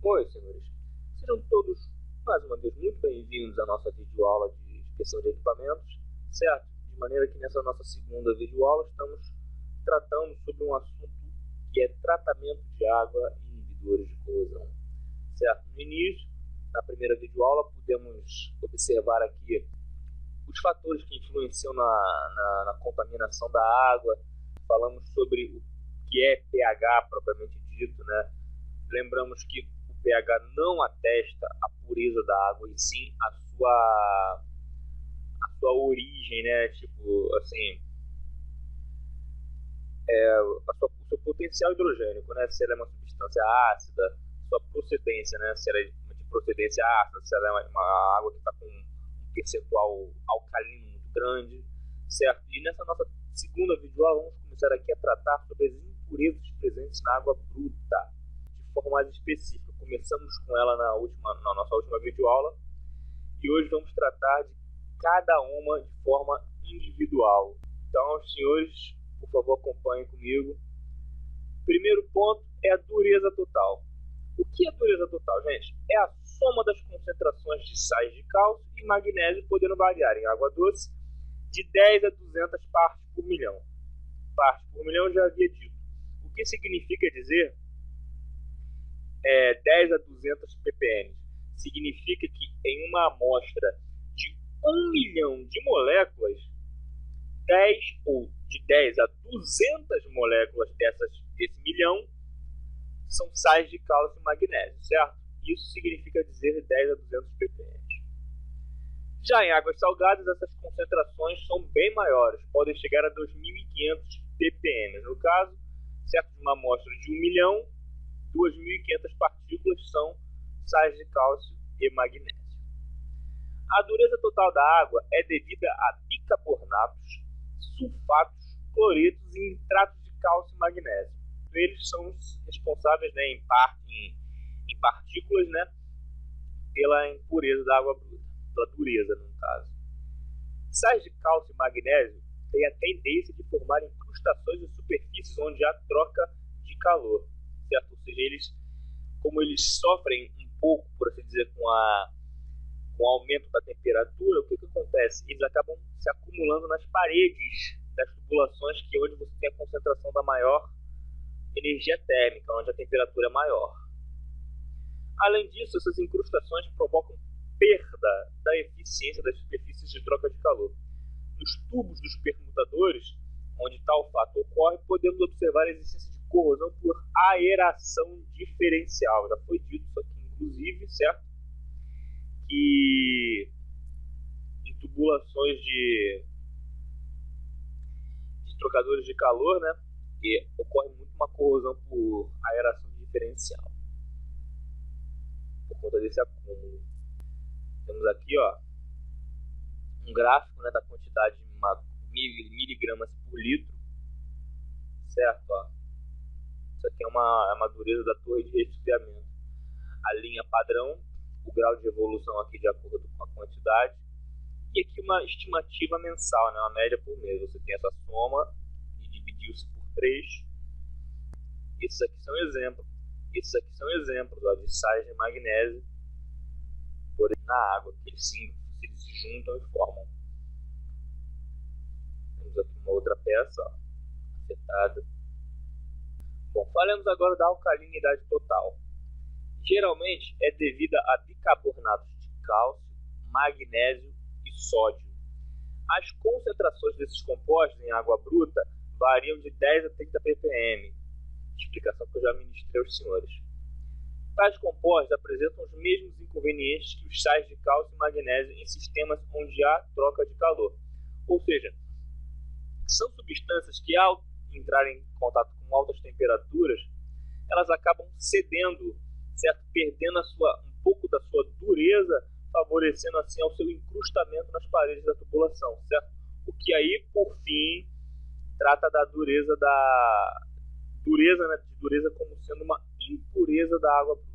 Oi, senhores. Sejam todos, mais uma vez, muito bem-vindos à nossa videoaula de inspeção de equipamentos, certo? De maneira que nessa nossa segunda videoaula estamos tratando sobre um assunto que é tratamento de água e inibidores de corrosão, certo? No início, na primeira videoaula, pudemos observar aqui os fatores que influenciam na contaminação da água. Falamos sobre o que é pH propriamente dito, né? Lembramos que o pH não atesta a pureza da água, e sim a sua origem, né? Tipo, assim, o seu potencial hidrogênico, né? Se ela é uma substância ácida, sua procedência, né? Se ela é de procedência ácida, se ela é uma água que está com um percentual alcalino muito grande, certo? E nessa nossa segunda videoaula vamos começar aqui a tratar sobre as impurezas presentes na água bruta, de forma mais específica. Começamos com ela na nossa última videoaula e hoje vamos tratar de cada uma de forma individual. Então, senhores, por favor, acompanhem comigo. Primeiro ponto é a dureza total. O que é a dureza total, gente? É a soma das concentrações de sais de cálcio e magnésio, podendo variar em água doce de 10 a 200 partes por milhão. Partes por milhão eu já havia dito. O que significa dizer 10 a 200 ppm? Significa que em uma amostra de 1 milhão de moléculas, 10 a 200 moléculas desse milhão são sais de cálcio e magnésio, certo? Isso significa dizer 10 a 200 ppm. Já em águas salgadas, essas concentrações são bem maiores, podem chegar a 2.500 ppm. No caso, certo, de uma amostra de 1 milhão, 2.500 partículas são sais de cálcio e magnésio. A dureza total da água é devida a bicarbonatos, sulfatos, cloretos e nitratos de cálcio e magnésio. Eles são responsáveis, né, em partículas, né, pela impureza da água bruta, pela dureza, no caso. Sais de cálcio e magnésio têm a tendência de formar incrustações em superfícies onde há troca de calor, certo? Ou seja, como eles sofrem um pouco, por assim dizer, com o aumento da temperatura, o que acontece? Eles acabam se acumulando nas paredes das tubulações, que é onde você tem a concentração da maior energia térmica, onde a temperatura é maior. Além disso, essas incrustações provocam perda da eficiência das superfícies de troca de calor. Nos tubos dos permutadores, onde tal fato ocorre, podemos observar a existência de corrosão por aeração diferencial. Já foi dito isso aqui, inclusive, certo? Que em tubulações de trocadores de calor, né, e ocorre muito uma corrosão por aeração diferencial, por conta desse acúmulo. Temos aqui, ó, um gráfico, né, da quantidade de miligramas por litro, certo? Ó. Isso aqui é uma dureza da torre de resfriamento. A linha padrão, o grau de evolução aqui de acordo com a quantidade, e aqui uma estimativa mensal, né, uma média por mês. Você tem essa soma e dividiu-se por 3. Esses aqui são exemplos. Esses aqui são exemplos, ó, de sais de magnésio na água, que eles se juntam e formam. Temos aqui uma outra peça, ó, afetada. Bom, falemos agora da alcalinidade total. Geralmente é devida a bicarbonatos de cálcio, magnésio e sódio. As concentrações desses compostos em água bruta variam de 10 a 30 ppm, explicação que eu já ministrei aos senhores. Tais compostos apresentam os mesmos inconvenientes que os sais de cálcio e magnésio em sistemas onde há troca de calor. Ou seja, são substâncias que, ao entrarem em contato com altas temperaturas, elas acabam cedendo, certo? Perdendo um pouco da sua dureza, favorecendo assim ao seu incrustamento nas paredes da tubulação, certo? O que aí, por fim, trata da dureza né, de dureza como sendo uma impureza da água bruta.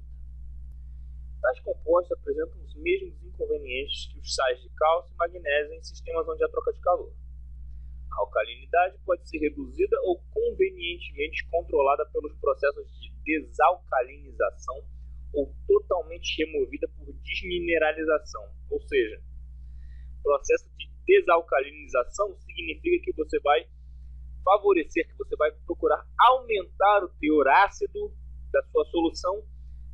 Tais compostos apresentam os mesmos inconvenientes que os sais de cálcio e magnésio em sistemas onde há troca de calor. A alcalinidade pode ser reduzida ou convenientemente controlada pelos processos de desalcalinização ou totalmente removida por desmineralização. Ou seja, o processo de desalcalinização significa que você vai favorecer, que você vai procurar aumentar o teor ácido da sua solução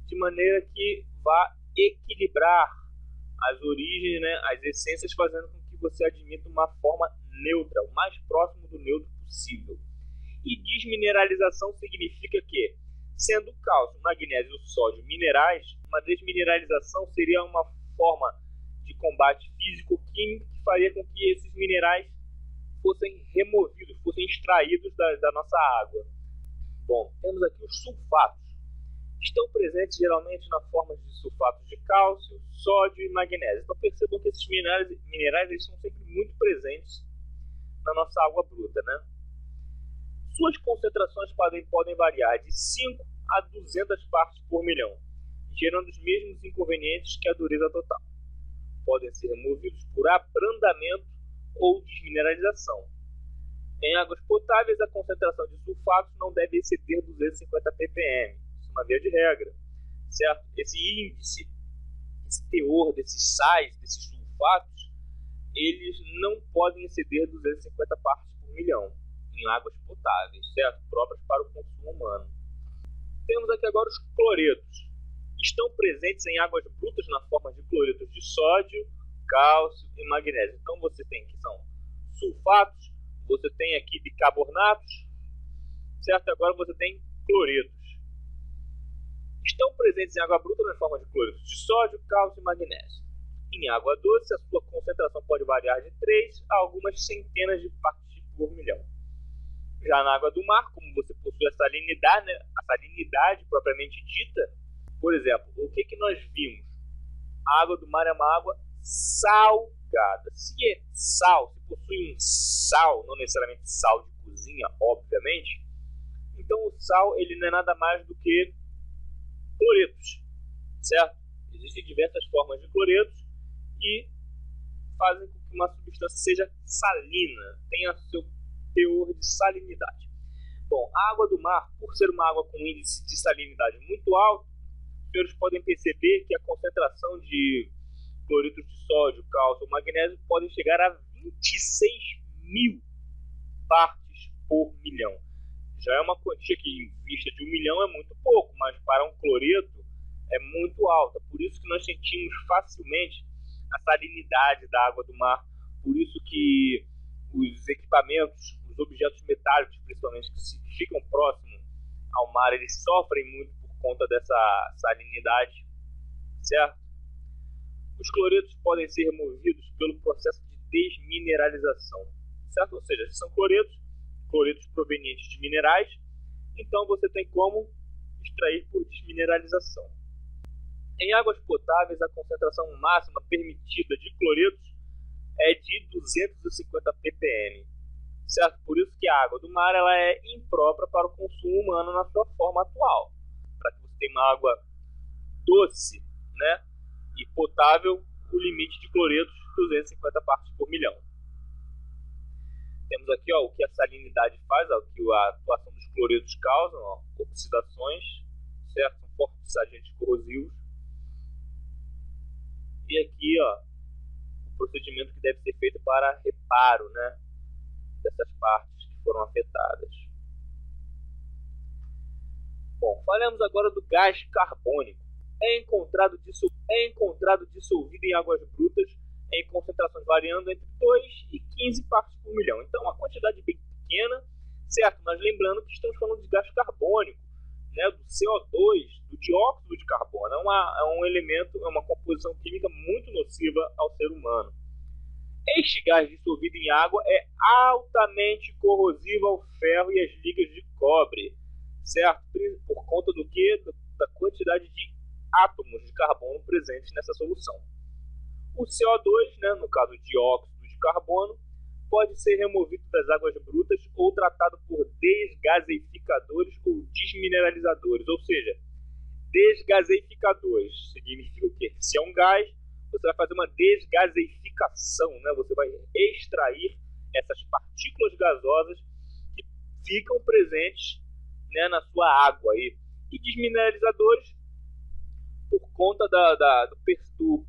de maneira que vá equilibrar as origens, né, as essências, fazendo com que você admita uma forma neutra, o mais próximo do neutro possível. E desmineralização significa que, sendo o cálcio, o magnésio e o sódio minerais, uma desmineralização seria uma forma de combate físico-químico que faria com que esses minerais fossem removidos, fossem extraídos da nossa água. Bom, temos aqui os sulfatos. Estão presentes geralmente na forma de sulfatos de cálcio, sódio e magnésio. Então percebam que esses minerais eles são sempre muito presentes na nossa água bruta, né? Suas concentrações podem variar de 5 a 200 partes por milhão, gerando os mesmos inconvenientes que a dureza total. Podem ser removidos por abrandamento ou desmineralização. Em águas potáveis, a concentração de sulfatos não deve exceder 250 ppm. Isso é uma via de regra, certo? Esse índice, esse teor desses sais, desses sulfatos, eles não podem exceder 250 partes por milhão em águas potáveis, certo? Próprias para o consumo humano. Temos aqui agora os cloretos. Estão presentes em águas brutas na forma de cloretos de sódio, cálcio e magnésio. Então você tem que são sulfatos, você tem aqui bicarbonatos, certo? Agora você tem cloretos. Estão presentes em água bruta na forma de cloretos de sódio, cálcio e magnésio. Em água doce, a sua concentração pode variar de 3 a algumas centenas de partes por milhão. Já na água do mar, como você possui a salinidade, né, a salinidade propriamente dita, por exemplo, o que nós vimos? A água do mar é uma água salgada. Se é sal, se possui um sal, não necessariamente sal de cozinha, obviamente, então o sal ele não é nada mais do que cloretos, certo? Existem diversas formas de cloretos e fazem com que uma substância seja salina, tenha seu teor de salinidade. Bom, a água do mar, por ser uma água com índice de salinidade muito alto, os senhores podem perceber que a concentração de cloretos de sódio, cálcio, magnésio podem chegar a 26.000 partes por milhão. Já é uma quantia que, em vista de 1 milhão, é muito pouco, mas para um cloreto é muito alta. Por isso que nós sentimos facilmente a salinidade da água do mar. Por isso que os equipamentos, os objetos metálicos, principalmente, que ficam próximos ao mar, eles sofrem muito por conta dessa salinidade, certo? Os cloretos podem ser removidos pelo processo de desmineralização, certo? Ou seja, se são cloretos provenientes de minerais, então você tem como extrair por desmineralização. Em águas potáveis, a concentração máxima permitida de cloretos é de 250 ppm, certo? Por isso que a água do mar ela é imprópria para o consumo humano na sua forma atual. Para que você tenha uma água doce, né, e potável, o limite de cloretos 250 partes por milhão. Temos aqui o que a salinidade faz, o que a atuação dos cloretos causam, oxidações, certo? São fortes agentes corrosivos. E aqui o procedimento que deve ser feito para reparo, né, dessas partes que foram afetadas. Bom, falamos agora do gás carbônico. É encontrado dissolvido em águas brutas em concentrações variando entre 2 e 15 partes por milhão. Então, uma quantidade bem pequena, certo? Mas lembrando que estamos falando de gás carbônico, né, do CO2, do dióxido de carbono. É um elemento, é uma composição química muito nociva ao ser humano. Este gás dissolvido em água é altamente corrosivo ao ferro e às ligas de cobre, certo? Por conta do quê? Da quantidade de átomos de carbono presentes nessa solução. O CO2, né, no caso dióxido de carbono, pode ser removido das águas brutas ou tratado por desgaseificadores ou desmineralizadores. Ou seja, desgaseificadores significa o quê? Se é um gás, você vai fazer uma desgaseificação, né? Você vai extrair essas partículas gasosas que ficam presentes, né, na sua água. E desmineralizadores, conta do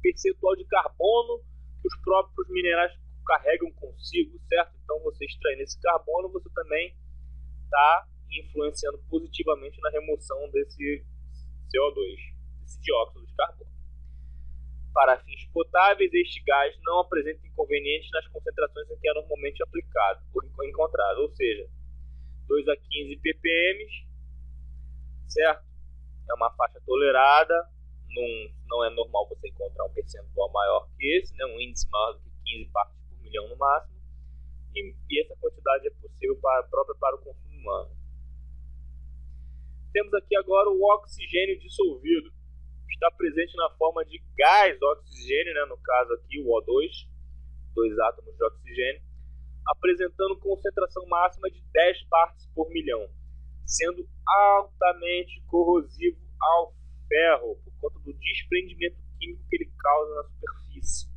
percentual de carbono que os próprios minerais carregam consigo, certo? Então, você extraindo esse carbono, você também está influenciando positivamente na remoção desse CO2, desse dióxido de carbono. Para fins potáveis, este gás não apresenta inconvenientes nas concentrações em que é normalmente aplicado ou encontrado, ou seja, 2 a 15 ppm, certo? É uma faixa tolerada, não é normal você encontrar um percentual maior que esse, né? Um índice maior do que 15 partes por milhão no máximo, e essa quantidade é possível própria para o consumo humano. Temos aqui agora o oxigênio dissolvido. Está presente na forma de gás oxigênio, né? No caso aqui o O2, 2 átomos de oxigênio, apresentando concentração máxima de 10 partes por milhão, sendo altamente corrosivo ao ferro por conta do desprendimento químico que ele causa na superfície.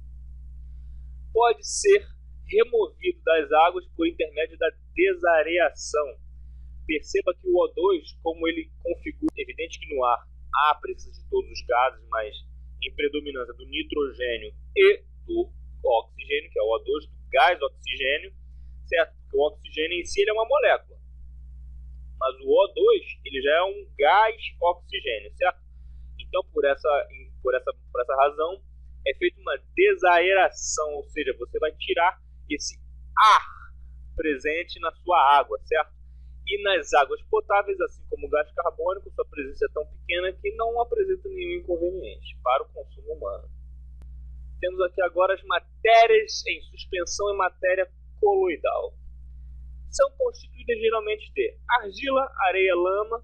Pode ser removido das águas por intermédio da desareação. Perceba que o O2, como ele configura, é evidente que no ar há a presença de todos os gases, mas em predominância do nitrogênio e do oxigênio, que é o O2, do gás oxigênio, certo? Porque o oxigênio em si ele é uma molécula, mas o O2 ele já é um gás oxigênio, certo? Então, por essa razão, é feita uma desaeração, ou seja, você vai tirar esse ar presente na sua água, certo? E nas águas potáveis, assim como o gás carbônico, sua presença é tão pequena que não apresenta nenhum inconveniente para o consumo humano. Temos aqui agora as matérias em suspensão e matéria coloidal. São constituídas geralmente de argila, areia, lama,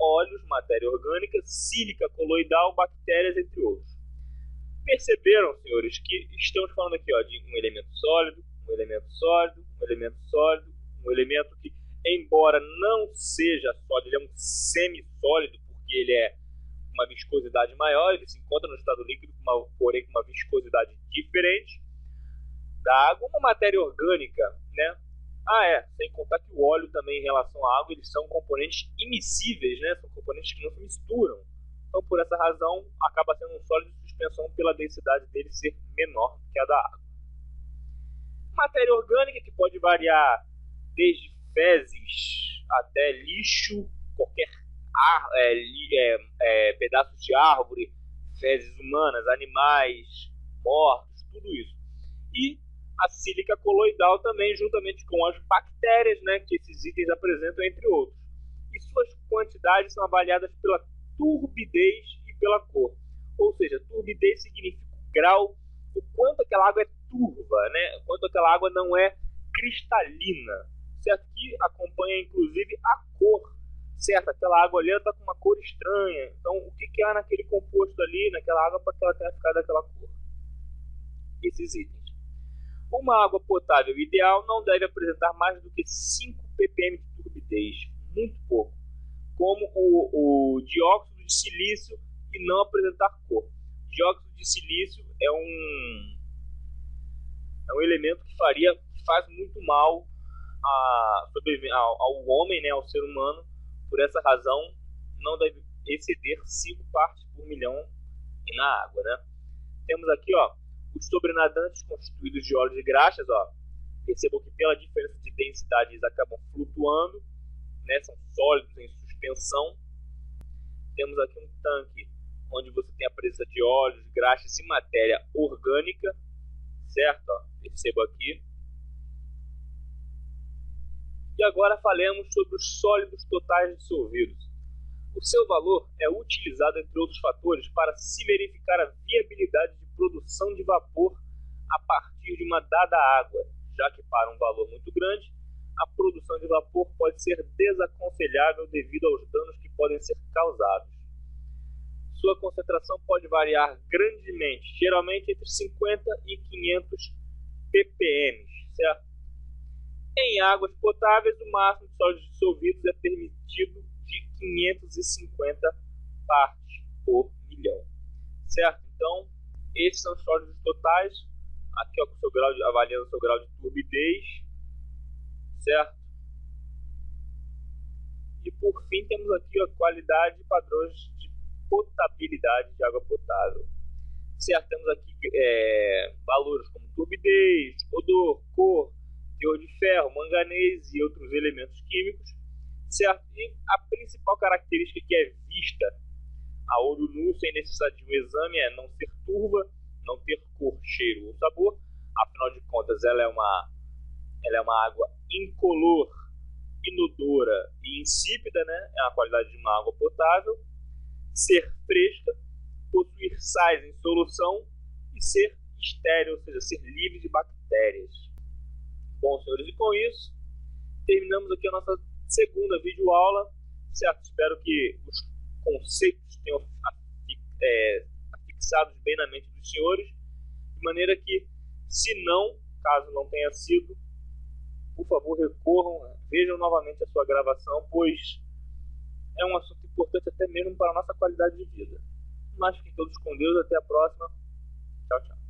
óleos, matéria orgânica, sílica coloidal, bactérias, entre outros. Perceberam, senhores, que estamos falando aqui de um elemento sólido, um elemento sólido, um elemento sólido, um elemento que, embora não seja sólido, ele é um semissólido, porque ele é uma viscosidade maior, ele se encontra no estado líquido, porém com uma viscosidade diferente da água. Uma matéria orgânica, né? Sem contar que o óleo também em relação à água, eles são componentes immiscíveis, né? São componentes que não se misturam. Então, por essa razão, acaba sendo um sólido de suspensão pela densidade dele ser menor que a da água. Matéria orgânica que pode variar desde fezes até lixo, qualquer pedaços de árvore, fezes humanas, animais mortos, tudo isso. E a sílica coloidal também, juntamente com as bactérias, né, que esses itens apresentam, entre outros. E suas quantidades são avaliadas pela turbidez e pela cor. Ou seja, turbidez significa o grau, o quanto aquela água é turva, né, o quanto aquela água não é cristalina, certo? Que acompanha inclusive a cor, certo? Aquela água ali está com uma cor estranha. Então, o que há naquele composto ali, naquela água, para que ela tenha ficado daquela cor? Esses itens. Uma água potável ideal não deve apresentar mais do que 5 ppm de turbidez, muito pouco, como o dióxido de silício, e não apresentar cor. Dióxido de silício é um elemento que faz muito mal ao homem, né, ao ser humano. Por essa razão, não deve exceder 5 partes por milhão na água, né? Temos aqui, os sobrenadantes constituídos de óleos e graxas, percebam que pela diferença de densidade eles acabam flutuando, né? São sólidos em suspensão. Temos aqui um tanque onde você tem a presença de óleos, graxas e matéria orgânica, certo? Perceba aqui. E agora falemos sobre os sólidos totais dissolvidos. O seu valor é utilizado, entre outros fatores, para se verificar a viabilidade de produção de vapor a partir de uma dada água, já que para um valor muito grande, a produção de vapor pode ser desaconselhável devido aos danos que podem ser causados. Sua concentração pode variar grandemente, geralmente entre 50 e 500 ppm, certo? Em águas potáveis, o máximo de sólidos dissolvidos é permitido de 550 partes por milhão, certo? Então, esses são os sólidos totais. Aqui, com o seu grau avaliando o seu grau de turbidez, certo? E por fim, temos aqui a qualidade e padrões de potabilidade de água potável. Certo, temos aqui valores como turbidez, odor, cor, teor de ferro, manganês e outros elementos químicos. Certo? E a principal característica que é vista a olho nu, sem necessidade de um exame, é não ser turva, não ter cor, cheiro ou sabor. Afinal de contas, ela é uma água incolor, inodora e insípida, né? É a qualidade de uma água potável. Ser fresca, possuir sais em solução e ser estéril, ou seja, ser livre de bactérias. Bom, senhores, e com isso terminamos aqui a nossa segunda videoaula, certo? Espero que os conceitos tenham fixados bem na mente dos senhores, de maneira que, se não, caso não tenha sido, por favor, recorram, vejam novamente a sua gravação, pois é um assunto importante até mesmo para a nossa qualidade de vida. Mas fiquem todos com Deus, até a próxima. Tchau, tchau.